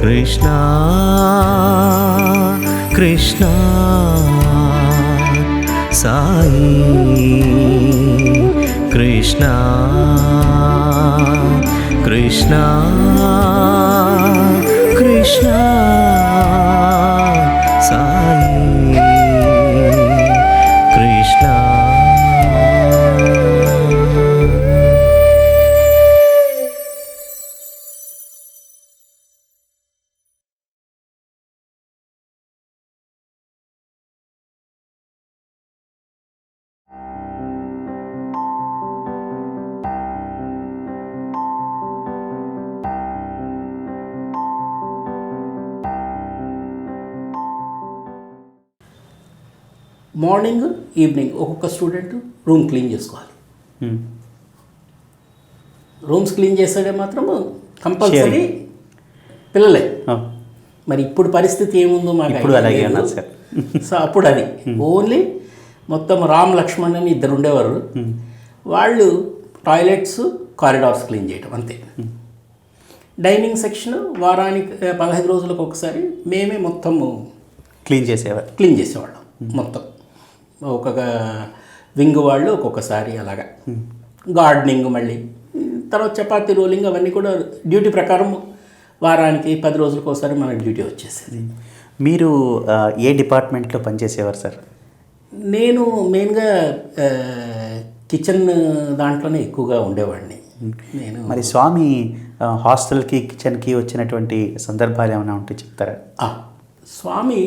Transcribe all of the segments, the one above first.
Krishna Krishna Sai Krishna Krishna Krishna Sai Krishna. Morning evening ఒక్కొక్క student room clean చేసుకోవాలి. Rooms clean చేసేదే మాత్రం కంపల్సరీ పిల్లలే. మరి ఇప్పుడు పరిస్థితి ఏముందో మాకు ఇప్పుడు అలాగే అన్నారు సార్. సో అప్పుడు అది ఓన్లీ మొత్తం రామ్ లక్ష్మణ్ అని ఇద్దరు ఉండేవారు. వాళ్ళు టాయిలెట్స్ కారిడార్స్ క్లీన్ చేయటం అంతే. డైనింగ్ సెక్షన్ వారానికి 15 రోజులకు ఒకసారి మేమే మొత్తము క్లీన్ చేసేవాళ్ళం మొత్తం. ఒక్కొక్క వింగ్ వాళ్ళు ఒక్కొక్కసారి అలాగా. గార్డెనింగ్ మళ్ళీ తర్వాత చపాతీ రోలింగ్ అవన్నీ కూడా డ్యూటీ ప్రకారం వారానికి 10 రోజులకు ఒకసారి మనకి డ్యూటీ వచ్చేసేది. మీరు ఏ డిపార్ట్మెంట్లో పనిచేసేవారు సార్? నేను మెయిన్గా కిచెన్ దాంట్లోనే ఎక్కువగా ఉండేవాడిని. నేను మరి స్వామి హాస్టల్కి కిచెన్కి వచ్చినటువంటి సందర్భాలు ఏమైనా ఉంటే చెప్తారా? స్వామి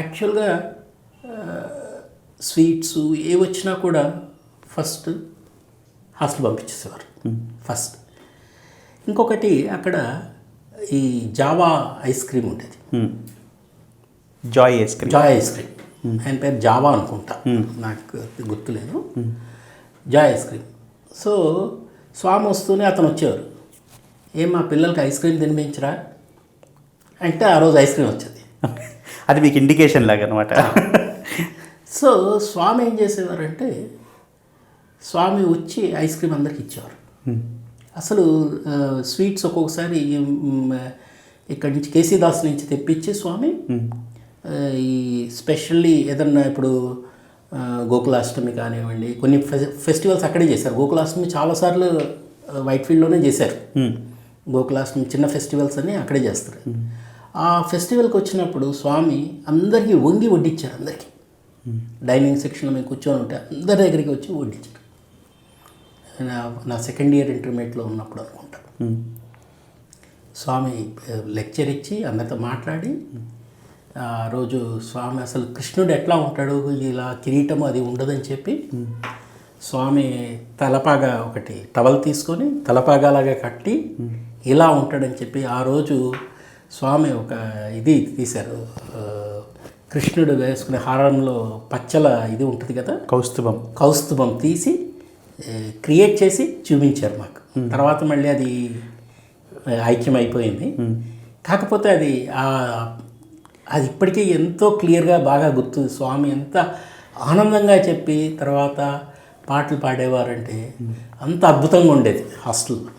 యాక్చువల్గా స్వీట్స్ ఏ వచ్చినా కూడా ఫస్ట్ హాస్టల్ పంపించేసేవారు ఫస్ట్. ఇంకొకటి అక్కడ ఈ జావా ఐస్ క్రీమ్ ఉండేది, జాయ్ ఐస్ క్రీమ్. ఆయన పేరు జావా అనుకుంటా, నాకు గుర్తులేదు. Joy ice cream. సో స్వామి వస్తూనే అతను వచ్చేవారు, మా పిల్లలకి ఐస్ క్రీమ్ తినిపించరా అంటే ఆ రోజు ఐస్ క్రీమ్ వచ్చేది. అది మీకు ఇండికేషన్ లాగా అనమాట. సో స్వామి ఏం చేసేవారంటే స్వామి వచ్చి ఐస్ క్రీమ్ అందరికి ఇచ్చేవారు. అసలు స్వీట్స్ ఒక్కొక్కసారి ఇక్కడి నుంచి కేసీదాస్ నుంచి తెప్పించి స్వామి ఈ స్పెషల్లీ ఏదన్నా ఇప్పుడు గోకులాష్టమి కానివ్వండి, కొన్ని ఫెస్టివల్స్ అక్కడే చేశారు. గోకులాష్టమి చాలాసార్లు వైట్ఫీల్డ్లోనే చేశారు. గోకులాష్టమి చిన్న ఫెస్టివల్స్ అన్నీ అక్కడే చేస్తారు. ఆ ఫెస్టివల్కి వచ్చినప్పుడు స్వామి అందరికీ వంగి వడ్డించారు. అందరికీ డైనింగ్ సెక్షన్లో మేము కూర్చొని ఉంటే అందరి దగ్గరికి వచ్చి వడ్డించారు. నా సెకండ్ ఇయర్ ఇంటర్మీడియట్లో ఉన్నప్పుడు అనుకుంటా. స్వామి లెక్చర్ ఇచ్చి అందరితో మాట్లాడి ఆ రోజు స్వామి అసలు కృష్ణుడు ఎట్లా ఉంటాడు, ఇలా కిరీటము అది ఉండదని చెప్పి స్వామి తలపాగా ఒకటి టవల్ తీసుకొని తలపాగాలాగా కట్టి ఇలా ఉంటాడని చెప్పి ఆ రోజు స్వామి ఒక ఇది తీశారు. కృష్ణుడు వేసుకునే హారంలో పచ్చల ఇది ఉంటుంది కదా, కౌస్తుభం తీసి క్రియేట్ చేసి చూపించారు మాకు. తర్వాత మళ్ళీ అది ఐక్యమైపోయింది. కాకపోతే అది ఇప్పటికీ ఎంతో క్లియర్గా బాగా గుర్తు. స్వామి ఎంత ఆనందంగా చెప్పి తర్వాత పాటలు పాడేవారంటే అంత అద్భుతంగా ఉండేది హాస్టల్లో.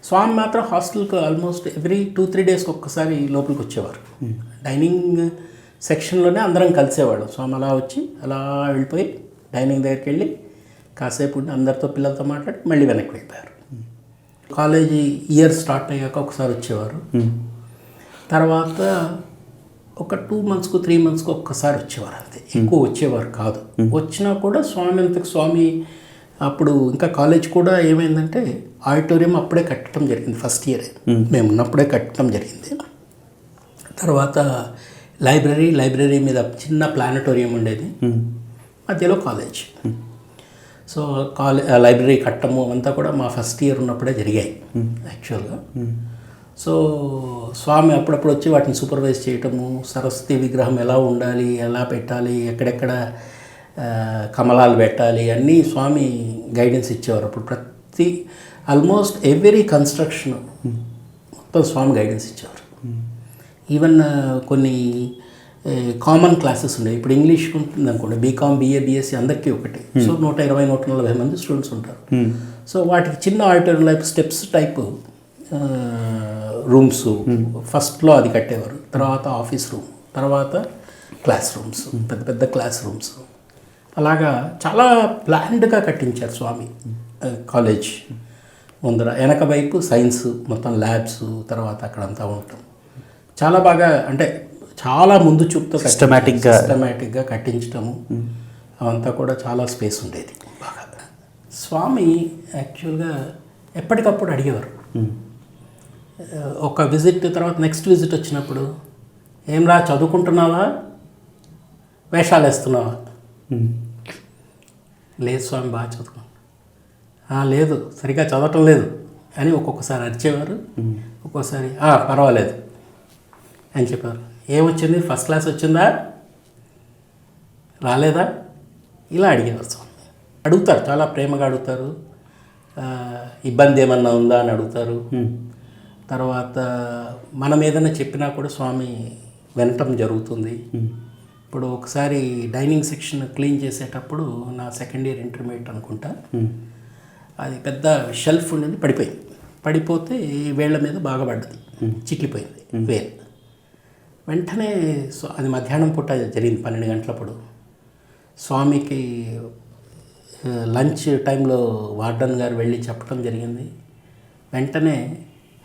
స్వామి మాత్రం హాస్టల్కి ఆల్మోస్ట్ ఎవ్రీ 2-3 డేస్కి ఒక్కసారి లోపలికి వచ్చేవారు. డైనింగ్ సెక్షన్లోనే అందరం కలిసేవాడు. స్వామి అలా వచ్చి అలా వెళ్ళిపోయి డైనింగ్ దగ్గరికి వెళ్ళి కాసేపు అందరితో పిల్లలతో మాట్లాడి మళ్ళీ వెనక్కి వెళ్ళిపోయారు. కాలేజీ ఇయర్ స్టార్ట్ అయ్యాక ఒకసారి వచ్చేవారు. తర్వాత ఒక 2 మంత్స్కు 3 మంత్స్కు ఒక్కసారి వచ్చేవారు అంతే, ఎక్కువ వచ్చేవారు కాదు. వచ్చినా కూడా స్వామి అప్పుడు ఇంకా కాలేజ్ కూడా ఏమైందంటే ఆడిటోరియం అప్పుడే కట్టడం జరిగింది, ఫస్ట్ ఇయరే మేము ఉన్నప్పుడే కట్టడం జరిగింది. తర్వాత లైబ్రరీ మీద చిన్న ప్లానటోరియం ఉండేది, మధ్యలో కాలేజ్. సో లైబ్రరీ కట్టము అంతా కూడా మా ఫస్ట్ ఇయర్ ఉన్నప్పుడే జరిగాయి యాక్చువల్గా. సో స్వామి అప్పుడప్పుడు వచ్చి వాటిని సూపర్వైజ్ చేయటము, సరస్వతి విగ్రహం ఎలా ఉండాలి, ఎలా పెట్టాలి, ఎక్కడెక్కడ కమలాలు పెట్టాలి అన్నీ స్వామి గైడెన్స్ ఇచ్చేవారు. అప్పుడు ప్రతి ఆల్మోస్ట్ ఎవ్రీ కన్స్ట్రక్షన్ మొత్తం స్వామి గైడెన్స్ ఇచ్చేవారు. ఈవెన్ కొన్ని కామన్ క్లాసెస్ ఉండేవి. ఇప్పుడు ఇంగ్లీష్ ఉంటుంది అనుకోండి, బీకామ్, BA, BSc అందరికీ ఒకటి. సో 120-140 మంది స్టూడెంట్స్ ఉంటారు. సో వాటికి చిన్న auditorium life steps type rooms ఫస్ట్లో అది కట్టేవారు. తర్వాత ఆఫీస్ రూమ్, తర్వాత క్లాస్ రూమ్స్, పెద్ద పెద్ద క్లాస్ రూమ్స్, అలాగా చాలా ప్లాన్డ్గా కట్టించారు స్వామి. కాలేజ్ ముందర వెనక వైపు సైన్స్ మొత్తం ల్యాబ్స్, తర్వాత అక్కడంతా ఉంటాం. చాలా బాగా అంటే చాలా ముందు చూపుతో సిస్టమేటిక్గా కట్టించటము అవంతా కూడా చాలా స్పేస్ ఉండేది బాగా. స్వామి యాక్చువల్గా ఎప్పటికప్పుడు అడిగేవారు. ఒక విజిట్ తర్వాత నెక్స్ట్ విజిట్ వచ్చినప్పుడు, ఏం రా చదువుకుంటున్నావా, వేషాలు వేస్తున్నావా? లేదు స్వామి బాగా చదువుకున్నాను. లేదు సరిగ్గా చదవటం లేదు అని ఒక్కొక్కసారి అరిచేవారు, ఒక్కొక్కసారి పర్వాలేదు అని చెప్పారు. ఏమొచ్చింది, ఫస్ట్ క్లాస్ వచ్చిందా, రాలేదా, ఇలా అడిగేవారు స్వామి. అడుగుతారు, చాలా ప్రేమగా అడుగుతారు. ఇబ్బంది ఏమన్నా ఉందా అని అడుగుతారు. తర్వాత మనం ఏదైనా చెప్పినా కూడా స్వామి వినటం జరుగుతుంది. ఇప్పుడు ఒకసారి డైనింగ్ సెక్షన్ క్లీన్ చేసేటప్పుడు నా సెకండ్ ఇయర్ ఇంటర్మీడియట్ అనుకుంటా, అది పెద్ద షెల్ఫ్ ఉండేది, పడిపోతే వేళ్ల మీద బాగా పడ్డది, చిట్లిపోయింది వేలు. వెంటనే అది మధ్యాహ్నం పూట జరిగింది, 12 గంటలప్పుడు. స్వామికి లంచ్ టైంలో వార్డన్ గారు వెళ్ళి చెప్పడం జరిగింది. వెంటనే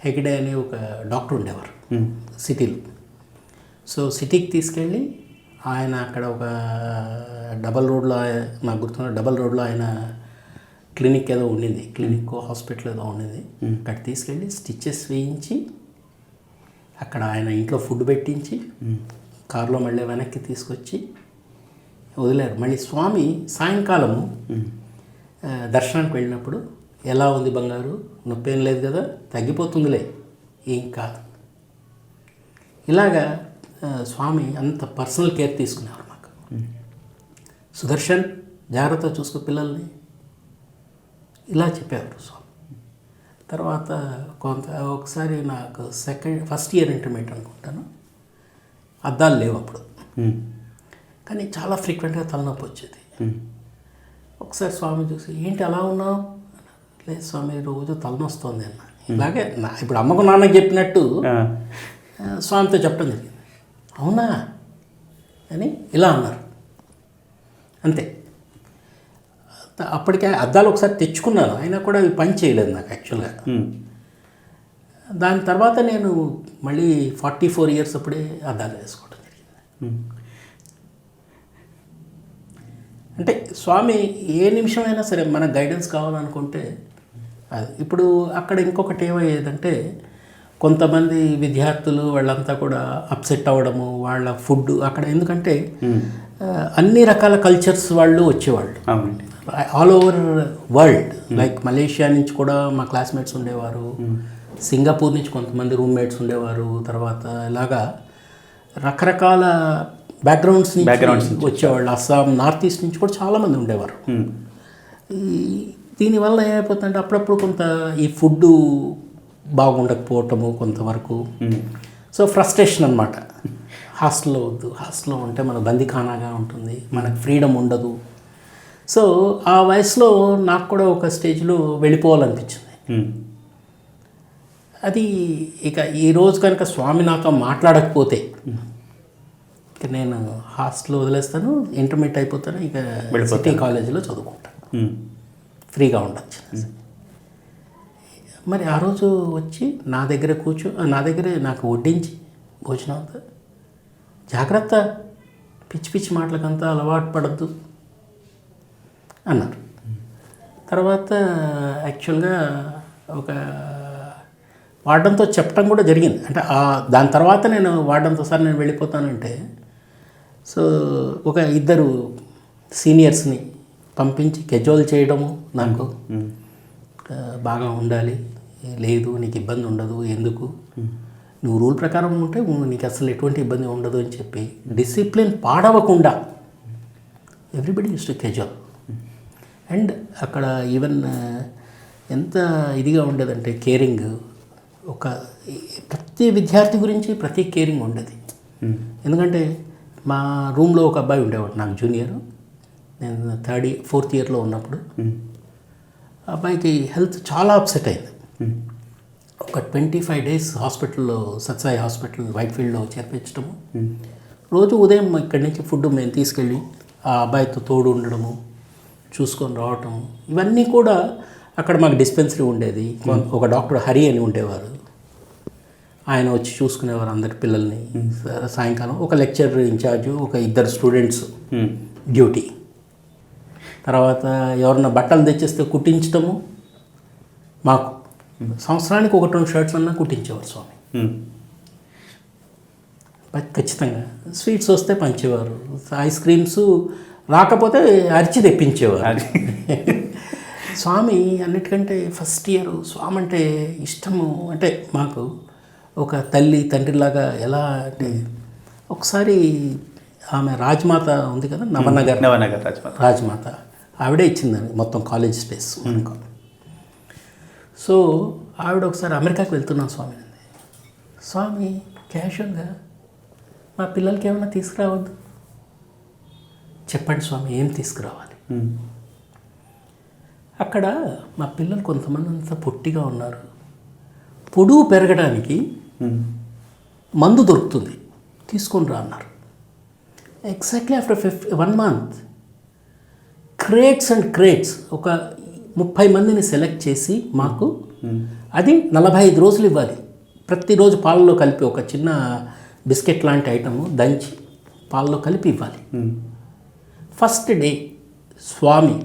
హెగ్డే అని ఒక డాక్టర్ ఉండేవారు సిటీలో. సో సిటీకి తీసుకెళ్ళి ఆయన అక్కడ ఒక డబల్ రోడ్లో, నాకు గుర్తున్న డబల్ రోడ్లో ఆయన క్లినిక్ ఏదో ఉండింది, క్లినిక్ హాస్పిటల్ ఏదో ఉండింది. అక్కడ తీసుకెళ్ళి స్టిచెస్ వేయించి అక్కడ ఆయన ఇంట్లో ఫుడ్ పెట్టించి కారులో మళ్ళీ వెనక్కి తీసుకొచ్చి వదిలేరు. మళ్ళీ స్వామి సాయంకాలము దర్శనానికి వెళ్ళినప్పుడు, ఎలా ఉంది బంగారు, నొప్పి ఏం లేదు కదా, తగ్గిపోతుందిలే, ఏం కాదు, ఇలాగా స్వామి అంత పర్సనల్ కేర్ తీసుకునేవారు మాకు. సుదర్శన్ జాగ్రత్త చూసుకో పిల్లల్ని, ఇలా చెప్పేవారు స్వామి. తర్వాత ఒకసారి నాకు ఫస్ట్ ఇయర్ ఇంటర్మీడియట్ అనుకుంటాను, అద్దాలు లేవు అప్పుడు, కానీ చాలా ఫ్రీక్వెంట్గా తలనొప్పి వచ్చేది. ఒకసారి స్వామి చూసి, ఏంటి అలా ఉన్నావు? లేదు స్వామి రోజు తలనొస్తుంది అన్న. ఇలాగే ఇప్పుడు అమ్మకు నాన్నకి చెప్పినట్టు స్వామితో చెప్పడం జరిగింది. అవునా అని ఇలా అన్నారు అంతే. అప్పటికే అద్దాలు ఒకసారి తెచ్చుకున్నాను, అయినా కూడా అవి పని చేయలేదు నాకు యాక్చువల్గా. దాని తర్వాత నేను మళ్ళీ 44 ఇయర్స్ అప్పుడే అద్దాలు వేసుకోవడం జరిగింది. అంటే స్వామి ఏ నిమిషమైనా సరే మనకు గైడెన్స్ కావాలనుకుంటే అది. ఇప్పుడు అక్కడ ఇంకొకటి ఏమయ్యేదంటే, కొంతమంది విద్యార్థులు వాళ్ళంతా కూడా అప్సెట్ అవ్వడము, వాళ్ళ ఫుడ్ అక్కడ, ఎందుకంటే అన్ని రకాల కల్చర్స్ వాళ్ళు వచ్చేవాళ్ళు all over world. Like Malaysia నుంచి కూడా మా క్లాస్మేట్స్ ఉండేవారు, సింగపూర్ నుంచి కొంతమంది రూమ్మేట్స్ ఉండేవారు, తర్వాత ఇలాగా రకరకాల బ్యాక్గ్రౌండ్స్ నుంచి వచ్చేవాళ్ళు. అస్సాం, నార్త్ ఈస్ట్ నుంచి కూడా చాలామంది ఉండేవారు. దీనివల్ల ఏమైపోతుందంటే అప్పుడప్పుడు కొంత ఈ ఫుడ్ బాగుండకపోవటము కొంతవరకు. సో ఫ్రస్ట్రేషన్ అనమాట. హాస్టల్లో వద్దు, హాస్టల్లో ఉంటే మన బందీఖానాగా ఉంటుంది, మనకు ఫ్రీడమ్ ఉండదు. సో ఆ వయసులో నాకు కూడా ఒక స్టేజ్లో వెళ్ళిపోవాలనిపించింది. అది ఇక ఈరోజు కనుక స్వామి నాతో మాట్లాడకపోతే ఇక నేను హాస్టల్లో వదిలేస్తాను, ఇంటర్మీడియట్ అయిపోతాను, ఇక సిటీ కాలేజీలో చదువుకుంటాను, ఫ్రీగా ఉండొచ్చు. మరి ఆ రోజు వచ్చి నా దగ్గరే నాకు వడ్డించి భోజనం అంతా జాగ్రత్త, పిచ్చి పిచ్చి మాటలకంతా అలవాటు పడద్దు అన్నారు. తర్వాత యాక్చువల్గా ఒక వార్డెన్తో చెప్పడం కూడా జరిగింది. అంటే దాని తర్వాత నేను వార్డెన్తో సార్ నేను వెళ్ళిపోతానంటే, సో ఒక ఇద్దరు సీనియర్స్ని పంపించి కెజువల్ చేయడము, నాకు బాగా ఉండాలి, లేదు నీకు ఇబ్బంది ఉండదు, ఎందుకు నువ్వు రూల్ ప్రకారం ఉంటే నీకు అసలు ఎటువంటి ఇబ్బంది ఉండదు అని చెప్పి డిసిప్లిన్ పాడవకుండా ఎవ్రీబడి యూస్ టు కెజువల్. అండ్ అక్కడ ఈవెన్ ఎంత ఇదిగా ఉండేదంటే కేరింగ్, ఒక ప్రతి విద్యార్థి గురించి ప్రతి కేరింగ్ ఉండేది. ఎందుకంటే మా రూమ్లో ఒక అబ్బాయి ఉండేవాడు నాకు జూనియర్, నేను ఫోర్త్ ఇయర్లో ఉన్నప్పుడు. ఆ అబ్బాయికి హెల్త్ చాలా అప్సెట్ అయింది. ఒక 25 days హాస్పిటల్లో, సత్సాయి హాస్పిటల్ వైట్ఫీల్డ్లో చేర్పించడము. రోజు ఉదయం ఇక్కడి నుంచి ఫుడ్ మేము తీసుకెళ్ళి ఆ అబ్బాయితో తోడు ఉండడము, చూసుకొని రావటము, ఇవన్నీ కూడా అక్కడ మాకు డిస్పెన్సరీ ఉండేది. ఒక డాక్టర్ హరి అని ఉండేవారు, ఆయన వచ్చి చూసుకునేవారు అందరి పిల్లల్ని. సాయంకాలం ఒక లెక్చర్ ఇన్ఛార్జు, ఒక ఇద్దరు స్టూడెంట్స్ డ్యూటీ. తర్వాత ఎవరన్నా బట్టలు తెచ్చేస్తే కుట్టించడము, మాకు సంవత్సరానికి 1-2 షర్ట్స్ అన్నా కుట్టించేవారు స్వామి. ఖచ్చితంగా స్వీట్స్ వస్తే పంచేవారు, ఐస్ క్రీమ్స్ రాకపోతే అరిచి తెప్పించేవారు. స్వామి అన్నిటికంటే ఫస్ట్ ఇయర్ స్వామి అంటే ఇష్టము. అంటే మాకు ఒక తల్లి తండ్రిలాగా. ఎలా అంటే ఒకసారి ఆమె రాజ్మాత ఉంది కదా, నవనగర్ రాజ్మాత, ఆవిడే ఇచ్చిందని మొత్తం కాలేజ్ స్పేస్ మనకు. సో ఆవిడ ఒకసారి అమెరికాకి వెళ్తున్నాం స్వామి అంది. స్వామి క్యాషువల్గా మా పిల్లలకి ఏమైనా తీసుకురావద్దు, చెప్పండి స్వామి ఏం తీసుకురావాలి. అక్కడ మా పిల్లలు కొంతమంది అంతా పొట్టిగా ఉన్నారు, పొడుగు పెరగడానికి మందు దొరుకుతుంది, తీసుకొని రా అన్నారు. Exactly after 1 month crates and crates ఒక 30 మందిని సెలెక్ట్ చేసి మాకు, అది 45 రోజులు ఇవ్వాలి. ప్రతిరోజు పాలలో కలిపి ఒక చిన్న బిస్కెట్ లాంటి ఐటము దంచి పాలలో కలిపి ఇవ్వాలి. ఫస్ట్ డే స్వామి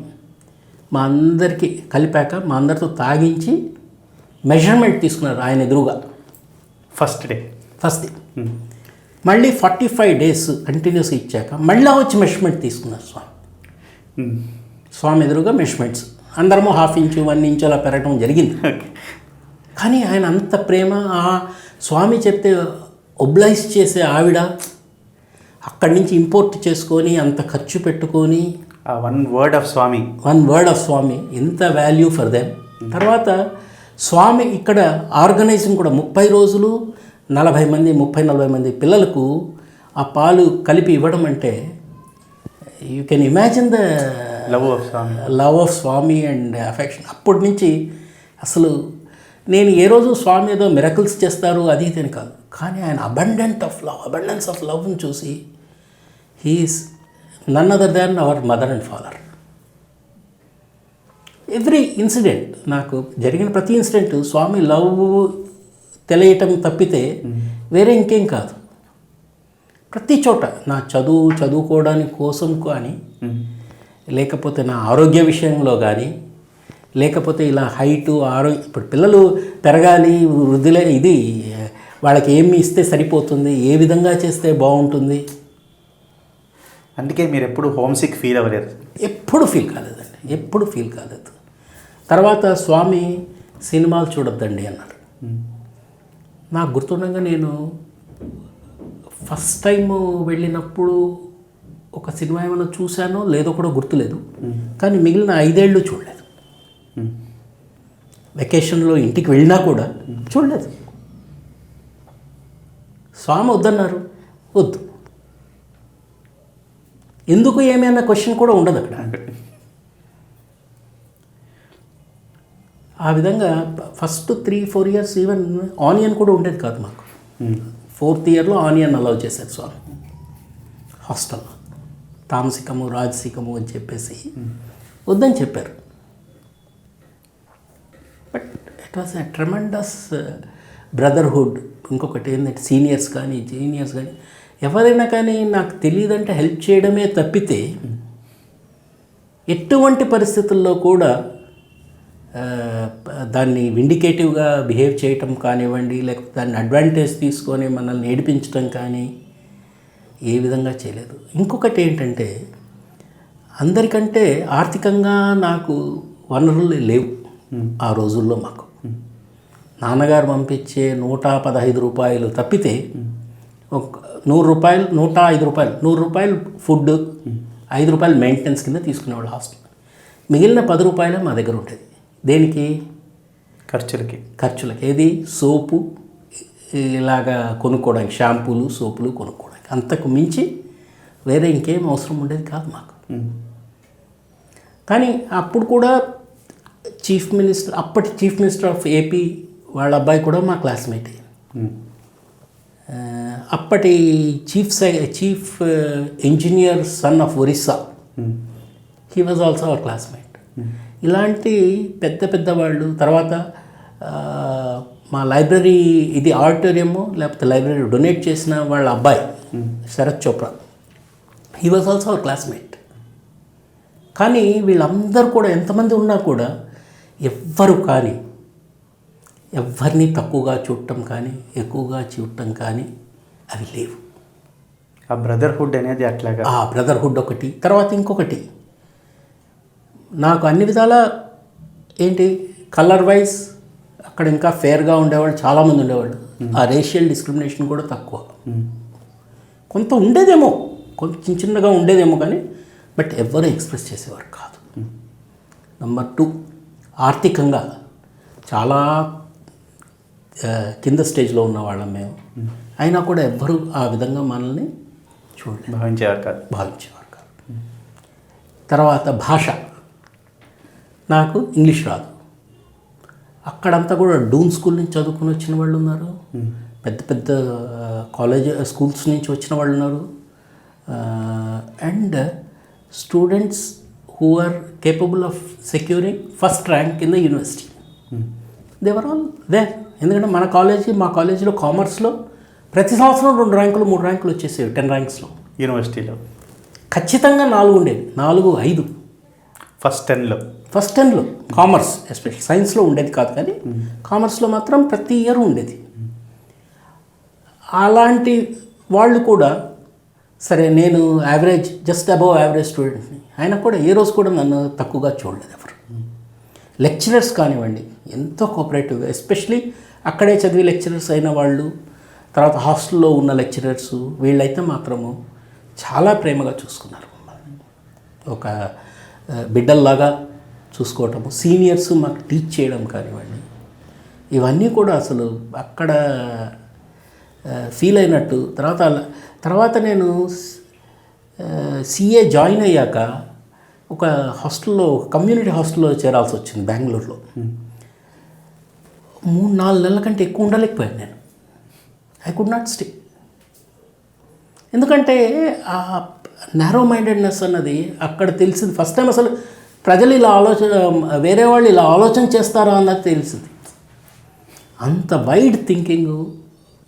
మా అందరికీ కలిపాక మా అందరితో తాగించి మెజర్మెంట్ తీసుకున్నారు ఆయన ఎదురుగా. ఫస్ట్ డే మళ్ళీ 45 days కంటిన్యూస్ ఇచ్చాక మళ్ళీ వచ్చి మెజర్మెంట్ తీసుకున్నారు స్వామి. స్వామి ఎదురుగా మెజర్మెంట్స్ అందరము 1/2 inch 1 inch అలా పెరగడం జరిగింది. కానీ ఆయన అంత ప్రేమ, ఆ స్వామి చెప్తే ఒబ్లైజ్ చేసే ఆవిడ అక్కడి నుంచి ఇంపోర్ట్ చేసుకొని అంత ఖర్చు పెట్టుకొని, వన్ వర్డ్ ఆఫ్ స్వామి ఎంత వాల్యూ ఫర్ దెమ్. తర్వాత స్వామి ఇక్కడ ఆర్గనైజింగ్ కూడా 30 రోజులు 30-40 మంది పిల్లలకు ఆ పాలు కలిపి ఇవ్వడం అంటే you can imagine the love of Swami and affection. అప్పటి నుంచి అసలు నేను ఏ రోజు స్వామి ఏదో మిరకల్స్ చేస్తారు అది ఇదని కాదు, కానీ ఆయన అబండెన్స్ ఆఫ్ లవ్ని చూసి he's none other than our mother and father. Every incident, నాకు జరిగిన ప్రతి ఇన్సిడెంట్ స్వామి లవ్ తెలియటం తప్పితే వేరే ఇంకేం కాదు. ప్రతి చోట నా చదువుకోవడానికి కోసం కానీ, లేకపోతే నా ఆరోగ్య విషయంలో కానీ, లేకపోతే ఇలా హైటు ఇప్పుడు పిల్లలు పెరగాలి, వృద్ధిలో ఇది వాళ్ళకి ఏమి ఇస్తే సరిపోతుంది, ఏ విధంగా చేస్తే బాగుంటుంది. అందుకే మీరు ఎప్పుడు హోమ్సిక్ ఫీల్ అవ్వలేదు? ఎప్పుడు ఫీల్ కాలేదు. తర్వాత స్వామి సినిమాలు చూడొద్దండి అన్నారు. నాకు గుర్తుండగా నేను ఫస్ట్ టైం వెళ్ళినప్పుడు ఒక సినిమా ఏమైనా చూశానో లేదో కూడా గుర్తులేదు, కానీ మిగిలిన 5 ఏళ్ళు చూడలేదు. వెకేషన్లో ఇంటికి వెళ్ళినా కూడా చూడలేదు. స్వామి వద్దన్నారు, వద్దు. ఎందుకు ఏమైనా క్వశ్చన్ కూడా ఉండదు అక్కడ. ఆ విధంగా ఫస్ట్ 3-4 years ఈవెన్ ఆనియన్ కూడా ఉండేది కాదు మాకు. 4th yearలో ఆనియన్ అలౌ చేశారు స్వామి హాస్టల్లో. తామసికము రాజసికము అని చెప్పేసి వద్దని చెప్పారు. But it was a tremendous brotherhood ఇంకొకటి ఏంటంటే సీనియర్స్ కానీ జూనియర్స్ కానీ ఎవరైనా కానీ నాకు తెలియదంటే హెల్ప్ చేయడమే తప్పితే ఎటువంటి పరిస్థితుల్లో కూడా దాన్ని విండికేటివ్గా బిహేవ్ చేయటం కానివ్వండి, లేకపోతే దాన్ని అడ్వాంటేజ్ తీసుకొని మనల్ని ఏడిపించడం కానీ ఏ విధంగా చేయలేదు. ఇంకొకటి ఏంటంటే అందరికంటే ఆర్థికంగా నాకు వనరులు లేవు ఆ రోజుల్లో. మాకు నాన్నగారు పంపించే 115 రూపాయలు తప్పితే ఒక 100 రూపాయలు 105 రూపాయలు 100 రూపాయలు ఫుడ్, 5 రూపాయలు మెయింటెనెన్స్ కింద తీసుకునేవాళ్ళు హాస్టల్. మిగిలిన 10 రూపాయలు మా దగ్గర ఉంటుంది. దేనికి? ఖర్చులకి. ఏది? సోపు ఇలాగా కొనుక్కోవడానికి, షాంపూలు సోపులు కొనుక్కోవడానికి. అంతకు మించి వేరే ఇంకేం అవసరం ఉండేది కాదు మాకు. కానీ అప్పుడు కూడా అప్పటి చీఫ్ మినిస్టర్ ఆఫ్ ఏపీ వాళ్ళ అబ్బాయి కూడా మా క్లాస్మేట్. అప్పటి chief engineer son of Orissa, he was also our classmate. ఇలాంటి పెద్ద వాళ్ళు. తర్వాత మా లైబ్రరీ ఇది ఆడిటోరియము లేకపోతే లైబ్రరీ డొనేట్ చేసిన వాళ్ళ అబ్బాయి Sharath Chopra, he was also our classmate. కానీ వీళ్ళందరూ కూడా ఎంతమంది ఉన్నా కూడా ఎవరిని తక్కువగా చూడటం కానీ ఎక్కువగా చూడటం కానీ అవి లేవు. ఆ బ్రదర్హుడ్ అనేది అట్లాగా, ఆ బ్రదర్హుడ్ ఒకటి. తర్వాత ఇంకొకటి, నాకు అన్ని విధాల ఏంటి కలర్ వైజ్ అక్కడ ఇంకా ఫేర్గా ఉండేవాళ్ళు చాలామంది ఉండేవాళ్ళు. ఆ రేషియల్ డిస్క్రిమినేషన్ కూడా తక్కువ. కొంత ఉండేదేమో, కొంచెం చిన్నగా ఉండేదేమో కానీ బట్ ఎవ్వరూ ఎక్స్ప్రెస్ చేసేవారు కాదు. నెంబర్ 2, ఆర్థికంగా చాలా కింద స్టేజ్లో ఉన్నవాళ్ళం మేము. అయినా కూడా ఎవ్వరూ ఆ విధంగా మనల్ని భావించేవారు కాదు. తర్వాత భాష, నాకు ఇంగ్లీష్ రాదు. అక్కడంతా కూడా డూన్ స్కూల్ నుంచి చదువుకుని వచ్చిన వాళ్ళు ఉన్నారు, పెద్ద స్కూల్స్ నుంచి వచ్చిన వాళ్ళు ఉన్నారు. And students who are capable of securing first rank in the university, they were all there. ఎందుకంటే మా కాలేజీలో కామర్స్లో ప్రతి సంవత్సరం 2 ర్యాంకులు 3 ర్యాంకులు వచ్చేసేవి. 10 ర్యాంక్స్లో యూనివర్సిటీలో ఖచ్చితంగా 4 ఉండేవి, 4, 5 ఫస్ట్ 10లో కామర్స్. ఎస్పెషల్ సైన్స్లో ఉండేది కాదు కానీ కామర్స్లో మాత్రం ప్రతి ఇయర్ ఉండేది. అలాంటి వాళ్ళు కూడా సరే, నేను యావరేజ్ జస్ట్ అబవ్ యావరేజ్ స్టూడెంట్ని, అయినా కూడా ఏ రోజు కూడా నన్ను తక్కువగా చూడలేదు ఎవరు. లెక్చరర్స్ కానివ్వండి ఎంతో కోఆపరేటివ్గా, ఎస్పెషలీ అక్కడే చదివి లెక్చరర్స్ అయిన వాళ్ళు, తర్వాత హాస్టల్లో ఉన్న లెక్చరర్స్, వీళ్ళైతే మాత్రము చాలా ప్రేమగా చూసుకున్నారు. ఒక బిడ్డల్లాగా చూసుకోవటము, సీనియర్స్ మాకు టీచ్ చేయడం కానివ్వండి, ఇవన్నీ కూడా అసలు అక్కడ ఫీల్ అయినట్టు. తర్వాత నేను CA జాయిన్ అయ్యాక ఒక హాస్టల్లో, కమ్యూనిటీ హాస్టల్లో చేరాల్సి వచ్చింది బెంగళూరులో. 3-4 నెలల కంటే ఎక్కువ ఉండలేకపోయాను నేను. I could not stay. ఎందుకంటే ఆ నారో మైండెడ్నెస్ అన్నది అక్కడ తెలిసింది. ఫస్ట్ టైం అసలు ప్రజలు ఇలా వేరే వాళ్ళు ఇలా ఆలోచన చేస్తారా అన్నది తెలిసింది. అంత వైడ్ థింకింగ్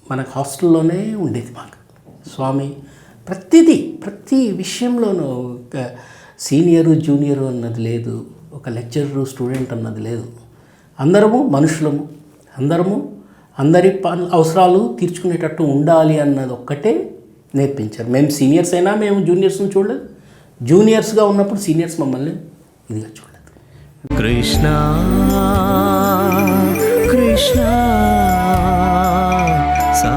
మనకు హాస్టల్లోనే ఉండేది. మాకు స్వామి ప్రతి విషయంలోనూ ఒక సీనియరు జూనియరు అన్నది లేదు, ఒక లెక్చరరు స్టూడెంట్ అన్నది లేదు. అందరము మనుషులము, అందరి అవసరాలు తీర్చుకునేటట్టు ఉండాలి అన్నది ఒక్కటే నేర్పించారు. మేము సీనియర్స్ అయినా మేము జూనియర్స్ని చూడలేదు, జూనియర్స్గా ఉన్నప్పుడు సీనియర్స్ మమ్మల్ని ఇదిగా చూడలేదు. కృష్ణ కృష్ణ సా